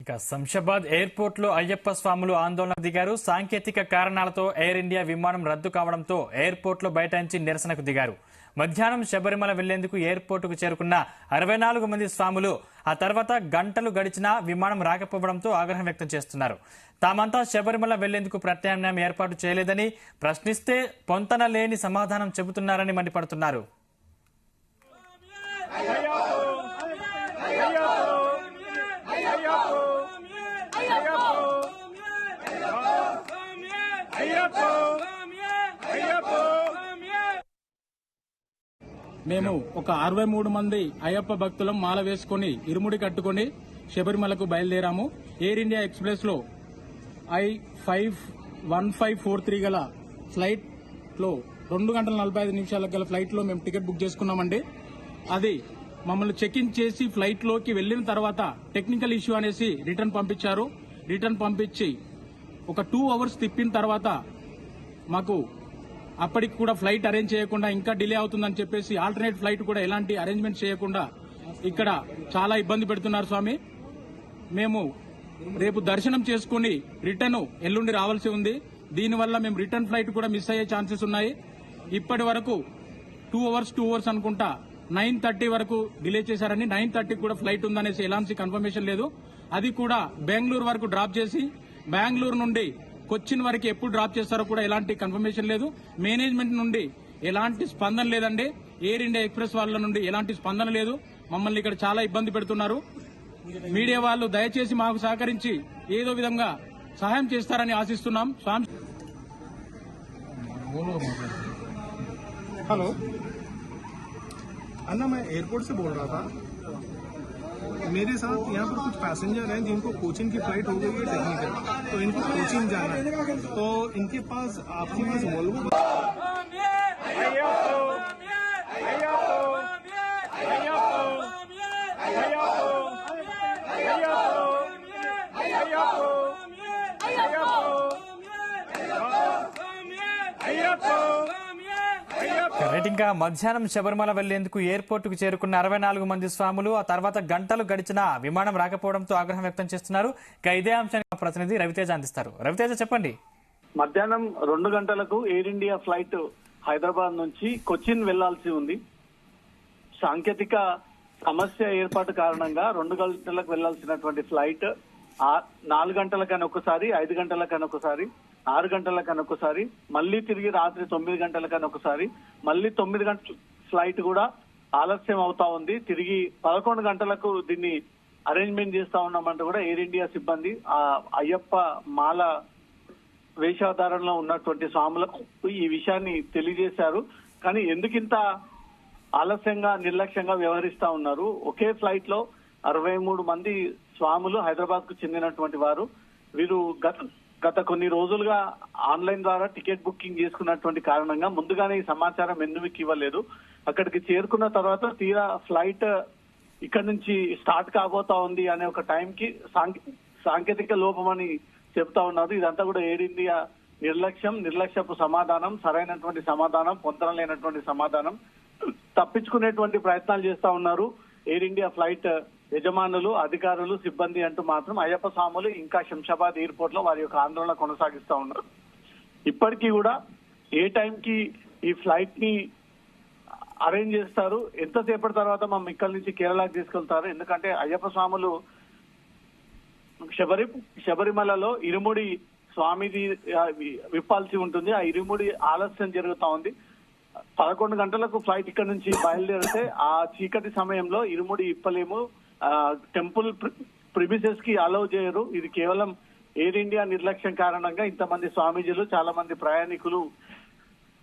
ఇక శంషాబాద్ ఎయిర్పోర్ట్ లో అయ్యప్ప స్వాములు ఆందోళన దిగారు. సాంకేతిక కారణాలతో ఎయిర్ ఇండియా విమానం రద్దు కావడంతో ఎయిర్పోర్ట్ లో బైఠాయించి నిరసనకు దిగారు. మధ్యాహ్నం శబరిమల వెళ్లేందుకు ఎయిర్పోర్టుకు చేరుకున్న 64 మంది స్వాములు ఆ తర్వాత గంటలు గడిచినా విమానం రాకపోవడంతో ఆగ్రహం వ్యక్తం చేస్తున్నారు. తామంతా శబరిమల వెళ్లేందుకు ప్రత్యామ్నాయం ఏర్పాటు చేయలేదని, ప్రశ్నిస్తే పొంతన లేని సమాధానం చెబుతున్నారని మండిపడుతున్నారు. మేము ఒక 63 మంది అయ్యప్ప భక్తులం మాల వేసుకుని ఇరుముడి కట్టుకుని శబరిమలకు బయలుదేరాము. ఎయిర్ ఇండియా ఎక్స్ప్రెస్ లో I-1543 గల ఫ్లైట్ లో 2 గంటల 45 నిమిషాల గల ఫ్లైట్ లో మేము టికెట్ బుక్ చేసుకున్నామండి. అది మమ్మల్ని చెక్ ఇన్ చేసి ఫ్లైట్ లోకి వెళ్లిన తర్వాత టెక్నికల్ ఇష్యూ అనేసి రిటర్న్ పంపించారు. రిటర్న్ పంపించి ఒక 2 అవర్స్ తిప్పిన తర్వాత మాకు అప్పటికి కూడా ఫ్లైట్ అరేంజ్ చేయకుండా ఇంకా డిలే అవుతుందని చెప్పేసి ఆల్టర్నేట్ ఫ్లైట్ కూడా ఎలాంటి అరేంజ్మెంట్ చేయకుండా ఇక్కడ చాలా ఇబ్బంది పెడుతున్నారు స్వామి. మేము రేపు దర్శనం చేసుకుని రిటర్న్ ఎల్లుండి రావాల్సి ఉంది. దీనివల్ల మేము రిటర్న్ ఫ్లైట్ కూడా మిస్ అయ్యే ఛాన్సెస్ ఉన్నాయి. ఇప్పటి వరకు 2 అవర్స్ అనుకుంటా 9:30 వరకు డిలే చేశారని, 9:30 కూడా ఫ్లైట్ ఉందనేసి ఎలాంటి కన్ఫర్మేషన్ లేదు. అది కూడా బెంగళూరు వరకు డ్రాప్ చేసి బెంగళూరు నుండి కొచ్చిన్ వరకు ఎప్పుడు డ్రాప్ చేస్తారో కూడా ఎలాంటి కన్ఫర్మేషన్ లేదు. మేనేజ్మెంట్ నుండి ఎలాంటి స్పందన లేదండి. ఎయిర్ ఇండియా ఎక్స్ప్రెస్ వాళ్ళ నుండి ఎలాంటి స్పందన లేదు. మమ్మల్ని ఇక్కడ చాలా ఇబ్బంది పెడుతున్నారు. మీడియా వాళ్ళు దయచేసి మాకు సహకరించి ఏదో విధంగా సహాయం చేస్తారని ఆశిస్తున్నాం. हेलो अन्ना, मैं एयरपोर्ट से बोल रहा था. मेरे साथ यहाँ पर कुछ पैसेंजर हैं जिनको कोचिंग की फ्लाइट हो गई है टेक्निकल, तो इनको कोचिंग जाना है. तो इनके पास आपके पास वोल्वो ఇంకా మధ్యాహ్నం శబరిమల వెళ్లేందుకు ఎయిర్పోర్టుకు చేరుకున్న 64 మంది స్వాములు ఆ తర్వాత గంటలు గడిచినా విమానం రాకపోవడంతో ఆగ్రహం వ్యక్తం చేస్తున్నారు. ఇక ఇదే అంశాన్ని ప్రతినిధి రవితేజ అందిస్తారు. రవితేజ, చెప్పండి. మధ్యాహ్నం 2 గంటలకు ఎయిర్ ఇండియా ఫ్లైట్ హైదరాబాద్ నుంచి కొచ్చిన్ వెళ్లాల్సి ఉంది. సాంకేతిక సమస్య ఏర్పాటు కారణంగా 2 గంటలకు వెళ్లాల్సినటువంటి ఫ్లైట్ 4 గంటలకని ఒకసారి, 5 గంటలకని ఒకసారి, 6 గంటలకని ఒకసారి, మళ్లీ తిరిగి రాత్రి 9 గంటలకని ఒకసారి, మళ్లీ 9 గంటల ఫ్లైట్ కూడా ఆలస్యం అవుతా ఉంది. తిరిగి 11 గంటలకు దీన్ని అరేంజ్మెంట్ చేస్తా ఉన్నామంటే కూడా ఎయిర్ ఇండియా సిబ్బంది ఆ అయ్యప్ప మాల వేషధారణలో ఉన్నటువంటి స్వాములకు ఈ విషయాన్ని తెలియజేశారు. కానీ ఎందుకింత ఆలస్యంగా, నిర్లక్ష్యంగా వ్యవహరిస్తా ఉన్నారు? ఒకే ఫ్లైట్ లో 63 మంది స్వాములు హైదరాబాద్ కు చెందినటువంటి వారు. వీరు గత కొన్ని రోజులుగా ఆన్లైన్ ద్వారా టికెట్ బుకింగ్ చేసుకున్నటువంటి కారణంగా ముందుగానే ఈ సమాచారం ఎందుకు ఇవ్వలేదు. అక్కడికి చేరుకున్న తర్వాత తీరా ఫ్లైట్ ఇక్కడ నుంచి స్టార్ట్ కాబోతా ఉంది అనే ఒక టైంకి సాంకేతిక లోపం అని చెప్తా ఉన్నారు. ఇదంతా కూడా ఎయిర్ ఇండియా నిర్లక్ష్యపు సమాధానం, సరైనటువంటి సమాధానం, పొంతన లేనటువంటి సమాధానం, తప్పించుకునేటువంటి ప్రయత్నాలు చేస్తా ఉన్నారు ఎయిర్ ఇండియా ఫ్లైట్ యజమానులు, అధికారులు, సిబ్బంది అంటూ మాత్రం అయ్యప్ప స్వాములు ఇంకా శంషాబాద్ ఎయిర్పోర్ట్ లో వారి యొక్క ఆందోళన కొనసాగిస్తా ఉన్నారు. ఇప్పటికీ కూడా ఏ టైంకి ఈ ఫ్లైట్ ని అరేంజ్ చేస్తారు, ఎంతసేపటి తర్వాత మనం ఇక్కడి నుంచి కేరళకి తీసుకెళ్తారు? ఎందుకంటే అయ్యప్ప స్వాములు శబరిమలలో ఇరుముడి స్వామిది విప్పాల్సి ఉంటుంది. ఆ ఇరుముడి ఆలస్యం జరుగుతా ఉంది. 11 గంటలకు ఫ్లైట్ ఇక్కడ నుంచి బయలుదేరితే ఆ చీకటి సమయంలో ఇరుముడి ఇప్పలేము, టెంపుల్ ప్రిమిసెస్ కి అలౌ చేయరు. ఇది కేవలం ఎయిర్ ఇండియా నిర్లక్ష్యం కారణంగా ఇంతమంది స్వామీజీలు, చాలా మంది ప్రయాణికులు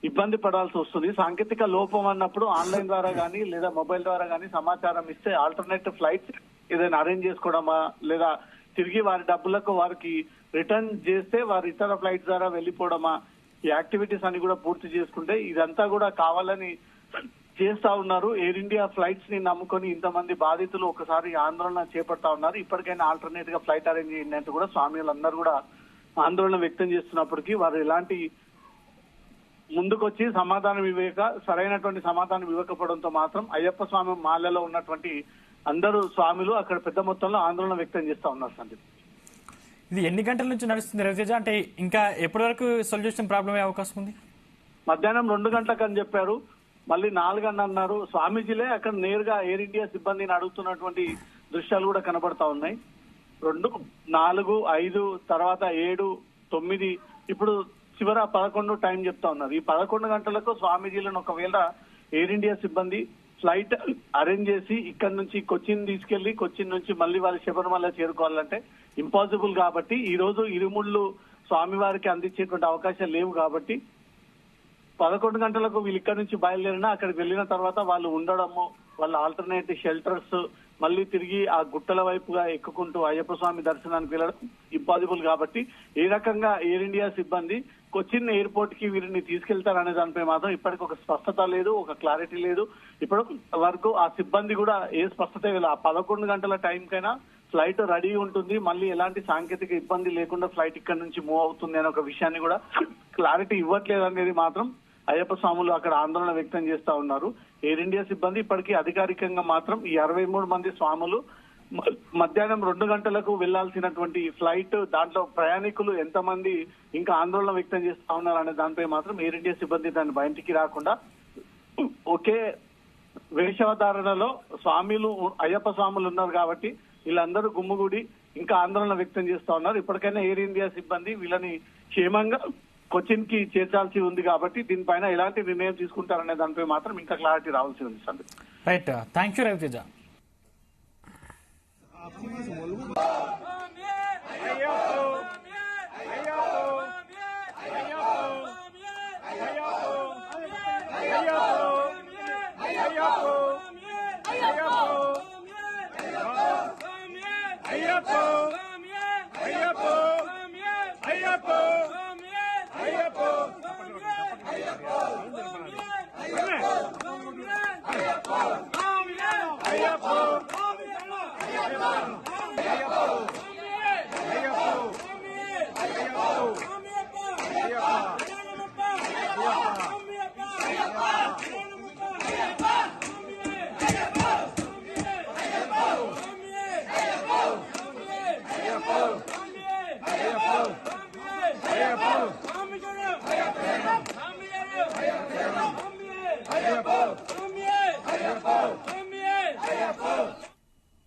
ఇబ్బంది పడాల్సి వస్తుంది. సాంకేతిక లోపం అన్నప్పుడు ఆన్లైన్ ద్వారా గానీ లేదా మొబైల్ ద్వారా గానీ సమాచారం ఇస్తే ఆల్టర్నేట్ ఫ్లైట్స్ ఏదైనా అరేంజ్ చేసుకోవడమా, లేదా తిరిగి వారి డబ్బులకు వారికి రిటర్న్ చేస్తే వారి ఇతర ఫ్లైట్స్ ద్వారా వెళ్లిపోవడమా, ఈ యాక్టివిటీస్ అన్ని కూడా పూర్తి చేసుకుంటే ఇదంతా కూడా కావాలని చేస్తా ఉన్నారు. ఎయిర్ ఇండియా ఫ్లైట్స్ ని నమ్ముకొని ఇంతమంది బాధితులు ఒకసారి ఆందోళన చేపడతా ఉన్నారు. ఇప్పటికైనా ఆల్టర్నేట్ గా ఫ్లైట్ అరేంజ్ చేయండి అంటూ కూడా స్వామిలందరూ కూడా ఆందోళన వ్యక్తం చేస్తున్నప్పటికీ వారు ఎలాంటి ముందుకొచ్చి సరైనటువంటి సమాధానం ఇవ్వకపోవడంతో మాత్రం అయ్యప్ప స్వామి మాలలో ఉన్నటువంటి అందరూ స్వాములు అక్కడ పెద్ద మొత్తంలో ఆందోళన వ్యక్తం చేస్తా ఉన్నారు సందీప్. ఇది ఎన్ని గంటల నుంచి నడుస్తుంది రవితేజ? అంటే ఇంకా ఎప్పటి వరకు సొల్యూషన్ ప్రాబ్లం అయ్యే అవకాశం ఉంది? మధ్యాహ్నం 2 గంటలకు అని చెప్పారు, మళ్ళీ 4 అని అన్నారు. స్వామీజీలే అక్కడ నేరుగా ఎయిర్ ఇండియా సిబ్బందిని అడుగుతున్నటువంటి దృశ్యాలు కూడా కనబడతా ఉన్నాయి. 2, 4, 5 తర్వాత 7, 9 ఇప్పుడు చివర 11 టైం చెప్తా ఉన్నారు. ఈ 11 గంటలకు స్వామీజీలను ఒకవేళ ఎయిర్ ఇండియా సిబ్బంది ఫ్లైట్ అరేంజ్ చేసి ఇక్కడ నుంచి కొచ్చిన్ తీసుకెళ్లి కొచ్చిన్ నుంచి మళ్ళీ వాళ్ళు శబరిమల చేరుకోవాలంటే ఇంపాసిబుల్. కాబట్టి ఈ రోజు ఇరుముళ్ళు స్వామివారికి అందించేటువంటి అవకాశాలు లేవు. కాబట్టి 11 గంటలకు వీళ్ళు ఇక్కడ నుంచి బయలుదేరినా అక్కడికి వెళ్ళిన తర్వాత వాళ్ళు ఉండడము, వాళ్ళ ఆల్టర్నేట్ షెల్టర్స్, మళ్ళీ తిరిగి ఆ గుట్టల వైపుగా ఎక్కుకుంటూ అయ్యప్ప స్వామి దర్శనానికి వెళ్ళడం ఇంపాసిబుల్. కాబట్టి ఏ రకంగా ఎయిర్ ఇండియా సిబ్బంది కొచ్చిన్ ఎయిర్పోర్ట్ కి వీరిని తీసుకెళ్తారనే దానిపై మాత్రం ఇప్పటికి ఒక స్పష్టత లేదు, ఒక క్లారిటీ లేదు. ఇప్పటి వరకు ఆ సిబ్బంది కూడా ఏ స్పష్టత లేదు. ఆ 11 గంటల టైం కైనా ఫ్లైట్ రెడీ ఉంటుంది, మళ్ళీ ఎలాంటి సాంకేతిక ఇబ్బంది లేకుండా ఫ్లైట్ ఇక్కడ నుంచి మూవ్ అవుతుంది అనే ఒక విషయాన్ని కూడా క్లారిటీ ఇవ్వట్లేదు అనేది మాత్రం అయ్యప్ప స్వాములు అక్కడ ఆందోళన వ్యక్తం చేస్తా ఉన్నారు. ఎయిర్ ఇండియా సిబ్బంది ఇప్పటికీ అధికారికంగా మాత్రం ఈ 63 మంది స్వాములు మధ్యాహ్నం 2 గంటలకు వెళ్లాల్సినటువంటి ఫ్లైట్, దాంట్లో ప్రయాణికులు ఎంతమంది ఇంకా ఆందోళన వ్యక్తం చేస్తా ఉన్నారు అనే దానిపై మాత్రం ఎయిర్ ఇండియా సిబ్బంది దాన్ని బయటికి రాకుండా ఒకే వేషధారణలో స్వామిలు అయ్యప్ప స్వాములు ఉన్నారు కాబట్టి వీళ్ళందరూ గుమ్ముగూడి ఇంకా ఆందోళన వ్యక్తం చేస్తా ఉన్నారు. ఇప్పటికైనా ఎయిర్ ఇండియా సిబ్బంది వీళ్ళని క్షేమంగా కొచ్చిన్ కి చేర్చాల్సి ఉంది. కాబట్టి దీనిపైన ఎలాంటి నిర్ణయం తీసుకుంటారనే దానిపై మాత్రం ఇంకా క్లారిటీ రావాల్సి ఉంది. Sandeep, right, thank you Raviteja. Ayyappa!